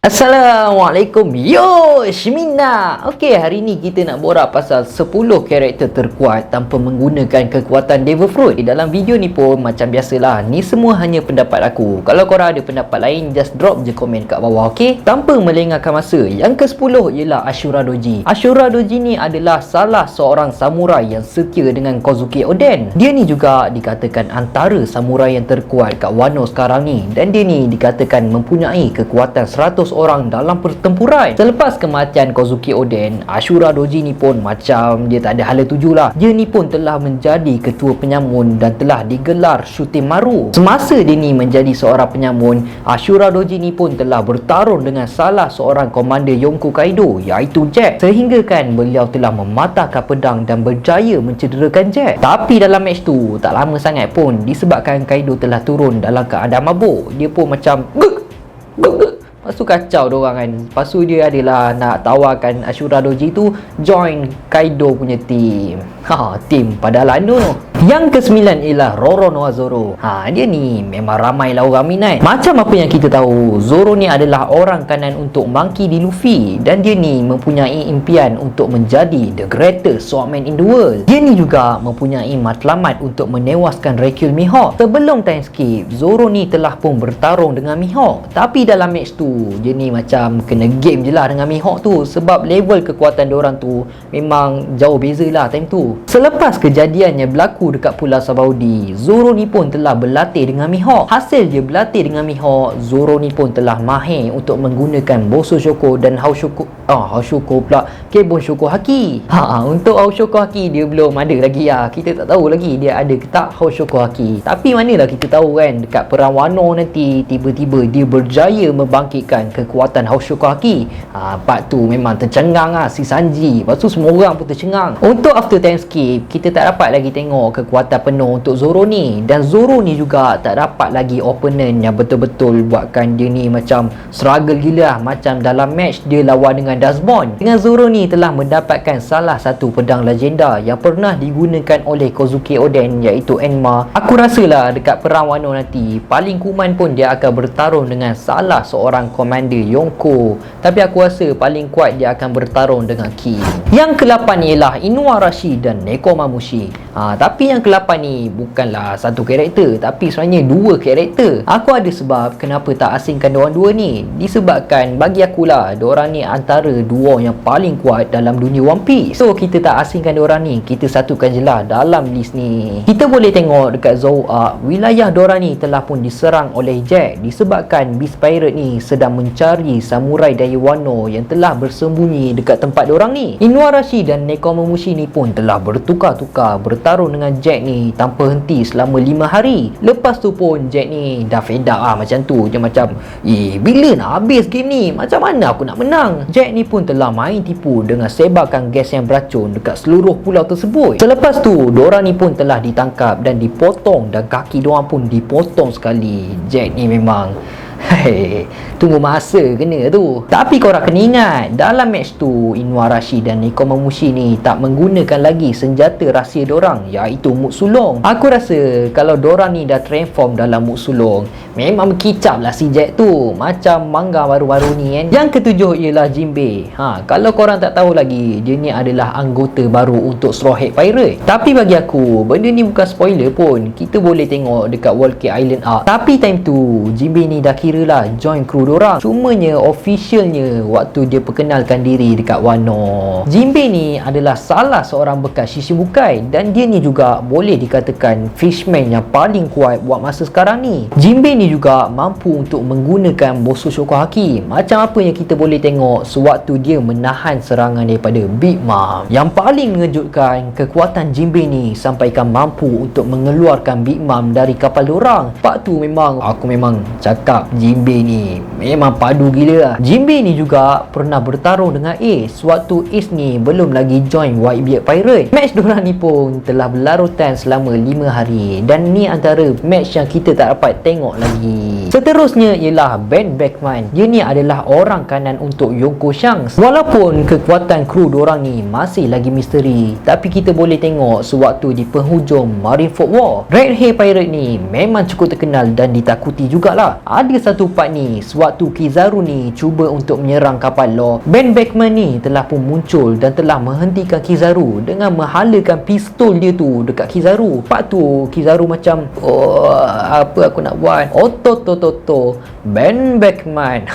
Assalamualaikum. Yo, Shimina. Okey, hari ni kita nak borak pasal 10 karakter terkuat tanpa menggunakan kekuatan Devil Fruit. Di dalam video ni pun macam biasalah, ni semua hanya pendapat aku. Kalau korang ada pendapat lain, just drop je komen kat bawah, okey? Tanpa melengahkan masa, yang ke-10 ialah Ashura Doji. Ashura Doji ni adalah salah seorang samurai yang setia dengan Kozuki Oden. Dia ni juga dikatakan antara samurai yang terkuat kat Wano sekarang ni, dan dia ni dikatakan mempunyai kekuatan 100 orang dalam pertempuran. Selepas kematian Kozuki Oden, Ashura Doji ni pun macam dia tak ada hala tuju lah. Dia ni pun telah menjadi ketua penyamun dan telah digelar Shutemaru. Semasa dia ni menjadi seorang penyamun, Ashura Doji ni pun telah bertarung dengan salah seorang komander Yonko Kaido, iaitu Jack, sehingga kan beliau telah mematahkan pedang dan berjaya mencederakan Jack. Tapi dalam match tu tak lama sangat pun, disebabkan Kaido telah turun dalam keadaan mabuk, dia pun macam lepas tu kacau diorang kan. Lepas tu dia adalah nak tawarkan Ashura Doji tu join Kaido punya team. Team pada Lando tu. Yang ke-9 ialah Roronoa Zoro. Dia ni memang ramailah orang minat. Macam apa yang kita tahu, Zoro ni adalah orang kanan untuk Monkey D. Luffy, dan dia ni mempunyai impian untuk menjadi the greatest swordman in the world. Dia ni juga mempunyai matlamat untuk menewaskan Rekyul Mihawk. Sebelum time skip, Zoro ni telah pun bertarung dengan Mihawk, tapi dalam match tu dia ni macam kena game je lah dengan Mihawk tu, sebab level kekuatan diorang tu memang jauh beza lah time tu. Selepas kejadiannya berlaku dekat Pulau Sabaudi, Zoro ni pun telah berlatih dengan Mihawk. Hasil dia berlatih dengan Mihawk, Zoro ni pun telah mahir untuk menggunakan Boso Shoko dan Haushoko pula, Kebon Shoko Haki. Untuk Haushoko Haki dia belum ada lagi lah. Kita tak tahu lagi dia ada ke tak Haushoko Haki. Tapi manalah kita tahu kan, dekat Perang Wano nanti tiba-tiba dia berjaya membangkitkan kekuatan Haushoko Haki. Part tu memang tercengang lah si Sanji. Lepas tu semua orang pun tercengang. Untuk after time skip, kita tak dapat lagi tengok kekuatan penuh untuk Zoro ni, dan Zoro ni juga tak dapat lagi opponent yang betul-betul buatkan dia ni macam struggle gila lah. Macam dalam match dia lawan dengan Dustbone, dengan Zoro ni telah mendapatkan salah satu pedang legenda yang pernah digunakan oleh Kozuki Oden, iaitu Enma. Aku rasalah dekat Perang Wano nanti paling kuman pun dia akan bertarung dengan salah seorang komander Yonko, tapi aku rasa paling kuat dia akan bertarung dengan Ki. Yang ke-8 ialah Inuarashi dan Nekomamushi. Tapi yang ke-8 ni bukanlah satu karakter, tapi sebenarnya dua karakter. Aku ada sebab kenapa tak asingkan diorang dua ni. Disebabkan bagi akulah, diorang ni antara dua yang paling kuat dalam dunia One Piece. So kita tak asingkan diorang ni, kita satukan je lah dalam list ni. Kita boleh tengok dekat Zou Arc, wilayah diorang ni telah pun diserang oleh Jack, disebabkan Beast Pirate ni sedang mencari samurai dari Wano yang telah bersembunyi dekat tempat diorang ni. Inuarashi dan Nekomamushi ni pun telah bertukar-tukar bertarung dengan Jack ni tanpa henti selama 5 hari. Lepas tu pun Jack ni dah fed up lah macam tu. Dia macam, bila nak habis game ni? Macam mana aku nak menang? Jack ni pun telah main tipu dengan sebarkan gas yang beracun dekat seluruh pulau tersebut. Selepas tu, diorang ni pun telah ditangkap dan dipotong, dan kaki diorang pun dipotong sekali. Jack ni memang tunggu masa kena tu. Tapi korang kena ingat, dalam match tu Inuarashi dan Nekomamushi ni tak menggunakan lagi senjata rahsia dorang, iaitu Muk Sulong. Aku rasa kalau dorang ni dah transform dalam Muk Sulong, memang berkicap lah si Jack tu, macam manga baru-baru ni kan. Yang ke-7 ialah Jinbei. Kalau korang tak tahu lagi, dia ni adalah anggota baru untuk Straw Hat Pirate. Tapi bagi aku, benda ni bukan spoiler pun. Kita boleh tengok dekat Whole Cake Island Arc. Tapi time tu Jinbei ni dah kira lah join kru dorang. Cumanya officialnya waktu dia perkenalkan diri dekat Wano, Jinbei ni adalah salah seorang bekas Shishibukai, dan dia ni juga boleh dikatakan fishman yang paling kuat buat masa sekarang ni. Jinbei ni juga mampu untuk menggunakan Boso Shoko Haki, macam apa yang kita boleh tengok sewaktu dia menahan serangan daripada Big Mom. Yang paling mengejutkan, kekuatan Jinbei ni sampaikan mampu untuk mengeluarkan Big Mom dari kapal dorang. Pak tu memang aku memang cakap Jinbei ni memang padu gila lah. Jinbei ni juga pernah bertarung dengan Ace waktu Ace ni belum lagi join Whitebeard Pirate. Match diorang ni pun telah berlarutan selama 5 hari, dan ni antara match yang kita tak dapat tengok lagi lagi. Seterusnya ialah Ben Beckman. Dia ni adalah orang kanan untuk Yongko Shanks. Walaupun kekuatan kru diorang ni masih lagi misteri, tapi kita boleh tengok sewaktu di penghujung Marineford War, Red Hair Pirate ni memang cukup terkenal dan ditakuti jugalah. Ada satu part ni sewaktu Kizaru ni cuba untuk menyerang kapal Law, Ben Beckman ni telah pun muncul dan telah menghentikan Kizaru dengan menghalakan pistol dia tu dekat Kizaru. Part tu Kizaru macam, oh, apa aku nak buat? Ototototo Ben Beckman.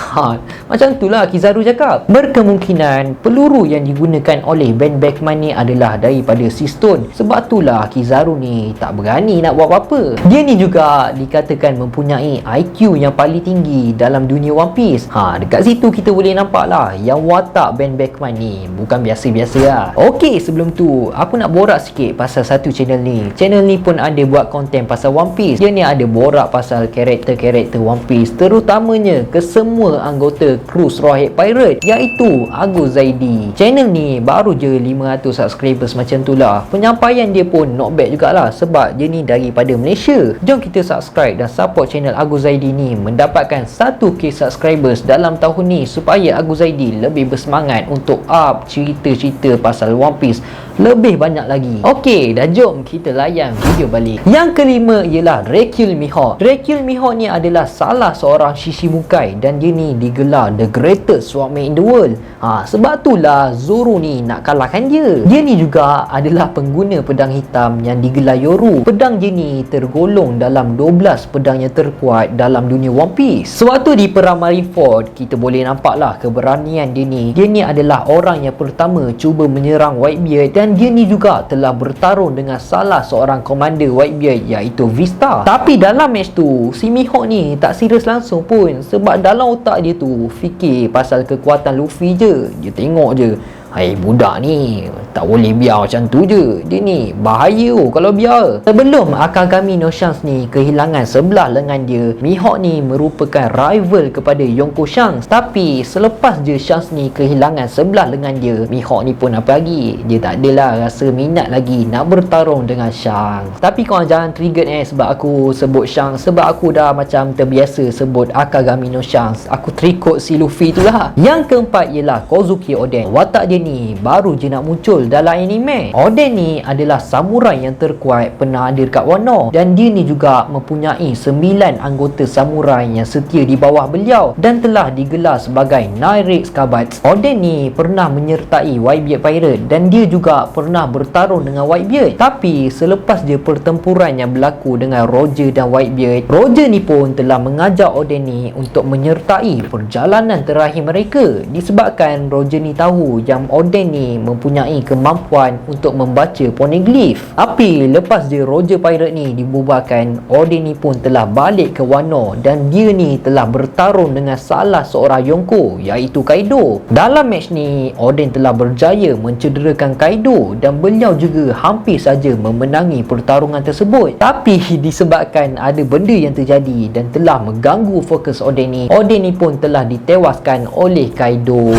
Macam itulah Kizaru cakap. Berkemungkinan peluru yang digunakan oleh Ben Beckman ni adalah daripada Sea Stone. Sebab itulah Kizaru ni tak berani nak buat apa-apa. Dia ni juga dikatakan mempunyai IQ yang paling tinggi dalam dunia One Piece. Dekat situ kita boleh nampak lah yang watak Ben Beckman ni bukan biasa-biasa lah. Okey, sebelum tu aku nak borak sikit pasal satu channel ni. Channel ni pun ada buat konten pasal One Piece. Dia ni ada borak pasal karakter-karakter One Piece, terutamanya ke semua anggota kru Straw Hat Pirate, iaitu Agus Zaidi. Channel ni baru je 500 subscribers macam tu lah. Penyampaian dia pun not bad jugalah sebab dia ni daripada Malaysia. Jom kita subscribe dan support channel Agus Zaidi ni mendapatkan 1k subscribers dalam tahun ni supaya Agus Zaidi lebih bersemangat untuk up cerita-cerita pasal One Piece lebih banyak lagi. Okey, dah jom kita layan video balik. Yang kelima ialah Rekyul Mihawk. Rekyul Mihawk ni adalah salah seorang Shishimukai dan dia ni digelar the greatest swordman in the world. Sebab itulah Zoro ni nak kalahkan dia. Dia ni juga adalah pengguna pedang hitam yang digelar Yoru. Pedang dia ni tergolong dalam 12 pedang yang terkuat dalam dunia One Piece. Sewaktu di perang Marineford, kita boleh nampaklah keberanian dia ni. Dia ni adalah orang yang pertama cuba menyerang Whitebeard dan dia ni juga telah bertarung dengan salah seorang komander Whitebeard iaitu Vista. Tapi dalam match tu, si Mihawk ni tak serius langsung pun sebab dalam otak dia tu fikir pasal kekuatan Luffy je. Dia tengok je, hai, budak ni tak boleh biar macam tu je. Dia ni bahaya kalau biar. Sebelum Akagami no Shanks ni kehilangan sebelah lengan dia, Mihawk ni merupakan rival kepada Yonko Shanks. Tapi selepas je Shanks ni kehilangan sebelah lengan dia, Mihawk ni pun apa lagi, dia tak adalah rasa minat lagi nak bertarung dengan Shanks. Tapi korang jangan trigger sebab aku sebut Shanks, sebab aku dah macam terbiasa sebut Akagami no Shanks. Aku terikut si Luffy tu lah. Yang keempat ialah Kozuki Oden. Watak dia ni baru je nak muncul dalam anime. Oden ni adalah samurai yang terkuat pernah ada dekat Wano, dan dia ni juga mempunyai 9 anggota samurai yang setia di bawah beliau dan telah digelar sebagai Nine Red Scabbard. Oden ni pernah menyertai Whitebeard Pirate dan dia juga pernah bertarung dengan Whitebeard. Tapi selepas dia pertempuran yang berlaku dengan Roger dan Whitebeard, Roger ni pun telah mengajak Oden ni untuk menyertai perjalanan terakhir mereka, disebabkan Roger ni tahu yang Oden ni mempunyai kemampuan untuk membaca poneglyph. Tapi lepas je Roger Pirate ni dibubarkan, Oden ni pun telah balik ke Wano dan dia ni telah bertarung dengan salah seorang Yonko iaitu Kaido. Dalam match ni Oden telah berjaya mencederakan Kaido dan beliau juga hampir saja memenangi pertarungan tersebut. Tapi disebabkan ada benda yang terjadi dan telah mengganggu fokus Oden ni pun telah ditewaskan oleh Kaido.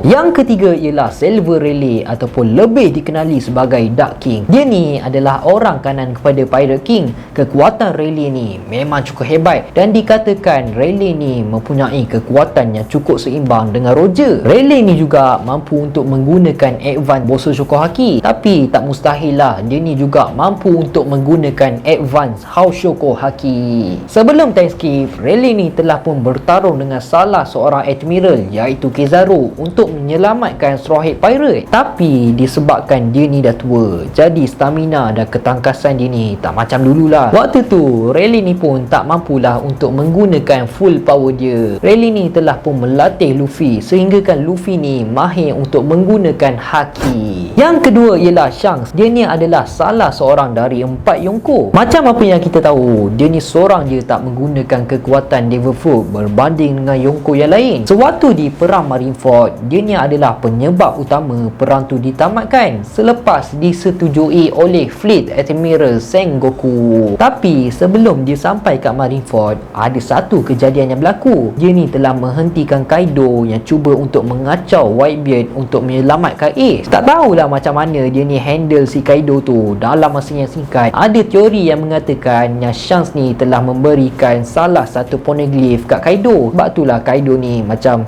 Yang ketiga ialah Silver Rayleigh ataupun lebih dikenali sebagai Dark King. Dia ni adalah orang kanan kepada Pirate King. Kekuatan Rayleigh ni memang cukup hebat dan dikatakan Rayleigh ni mempunyai kekuatan yang cukup seimbang dengan Roger. Rayleigh ni juga mampu untuk menggunakan Advance Bososhoko Haki, tapi tak mustahil lah dia ni juga mampu untuk menggunakan Advance Haushoko Haki. Sebelum time skip, Rayleigh ni telah pun bertarung dengan salah seorang Admiral iaitu Kizaru untuk menyelamatkan Straw Hat Pirate. Tapi disebabkan dia ni dah tua, jadi stamina dan ketangkasan dia ni tak macam dululah. Waktu tu Rayleigh ni pun tak mampulah untuk menggunakan full power dia. Rayleigh ni telah pun melatih Luffy sehinggakan Luffy ni mahir untuk menggunakan Haki. Yang kedua ialah Shanks. Dia ni adalah salah seorang dari 4 Yonko. Macam apa yang kita tahu, dia ni seorang je tak menggunakan kekuatan Devil Fruit berbanding dengan Yonko yang lain. Sewaktu di perang Marineford, dia ni adalah penyebab utama perang tu ditamatkan selepas disetujui oleh Fleet Admiral Sengoku. Tapi sebelum dia sampai kat Marineford, ada satu kejadian yang berlaku. Dia ni telah menghentikan Kaido yang cuba untuk mengacau Whitebeard untuk menyelamatkan Ace. Tak tahulah macam mana dia ni handle si Kaido tu. Dalam masa yang singkat, ada teori yang mengatakan yang Shanks ni telah memberikan salah satu poneglyph kat Kaido. Sebab itulah Kaido ni macam,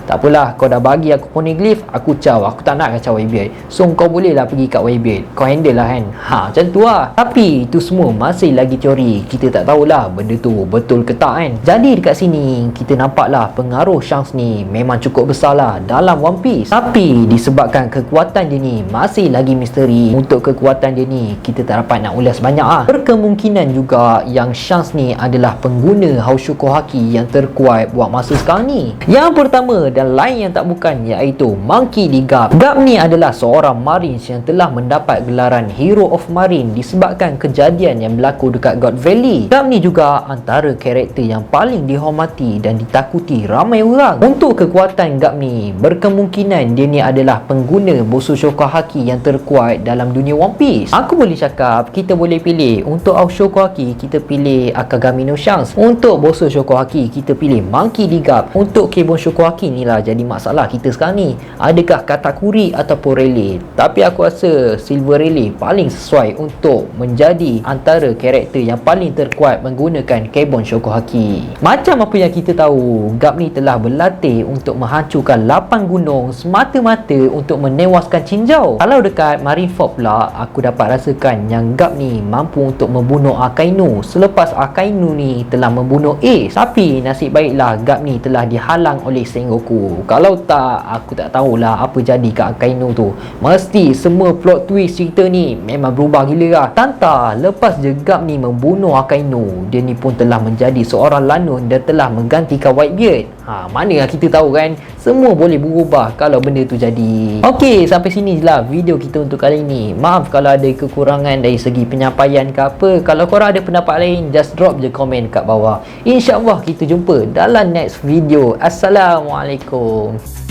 tak apalah, kau dah bagi aku poneglyph, aku caw, aku tak nak kacau Whitebeard, so kau bolehlah pergi kat Whitebeard, kau handle lah kan. Macam tu lah. Tapi itu semua masih lagi teori. Kita tak tahulah benda tu betul ke tak kan. Jadi dekat sini kita nampaklah pengaruh Shanks ni memang cukup besar lah dalam One Piece. Tapi disebabkan kekuatan dia ni masih lagi misteri, untuk kekuatan dia ni kita tak dapat nak ulas banyak lah. Berkemungkinan juga yang Shanks ni adalah pengguna Haushoku Haki yang terkuat buat masa sekarang ni. Yang pertama dan lain yang tak bukan iaitu Monkey D. Garp. Garp ni adalah seorang Marines yang telah mendapat gelaran Hero of Marine disebabkan kejadian yang berlaku dekat God Valley. Garp ni juga antara karakter yang paling dihormati dan ditakuti ramai orang. Untuk kekuatan Garp ni, berkemungkinan dia ni adalah pengguna Bososhoku Haki yang terkuat dalam dunia One Piece. Aku boleh cakap kita boleh pilih. Untuk Haushoku Haki kita pilih Akagami no Shanks. Untuk Bososhoku Haki kita pilih Monkey D. Garp. Untuk Keibon Shokuhaki ni lah jadi masalah kita sekarang ni. Adakah Katakuri ataupun Rayleigh? Tapi aku rasa Silver Rayleigh paling sesuai untuk menjadi antara karakter yang paling terkuat menggunakan Keibon Shokuhaki. Macam apa yang kita tahu, Garp ni telah berlatih untuk menghancurkan 8 gunung semata-mata untuk menewaskan Chinjau. Kalau dekat Marineford pula, aku dapat rasakan yang Garp ni mampu untuk membunuh Akainu selepas Akainu ni telah membunuh Ace. Tapi nasib baiklah Garp ni telah dihalang oleh Sengoku. Kalau tak, aku tak tahulah apa jadi kat Akainu tu. Mesti semua plot twist cerita ni memang berubah gila lah. Tanta, lepas je Garp ni membunuh Akainu, dia ni pun telah menjadi seorang lanun dan telah menggantikan Whitebeard. Mana yang kita tahu kan, semua boleh berubah kalau benda tu jadi. Okey, sampai sini je lah video kita untuk kali ni. Maaf kalau ada kekurangan dari segi penyampaian ke apa. Kalau korang ada pendapat lain, just drop je komen kat bawah. InsyaAllah kita jumpa dalam next video. Assalamualaikum.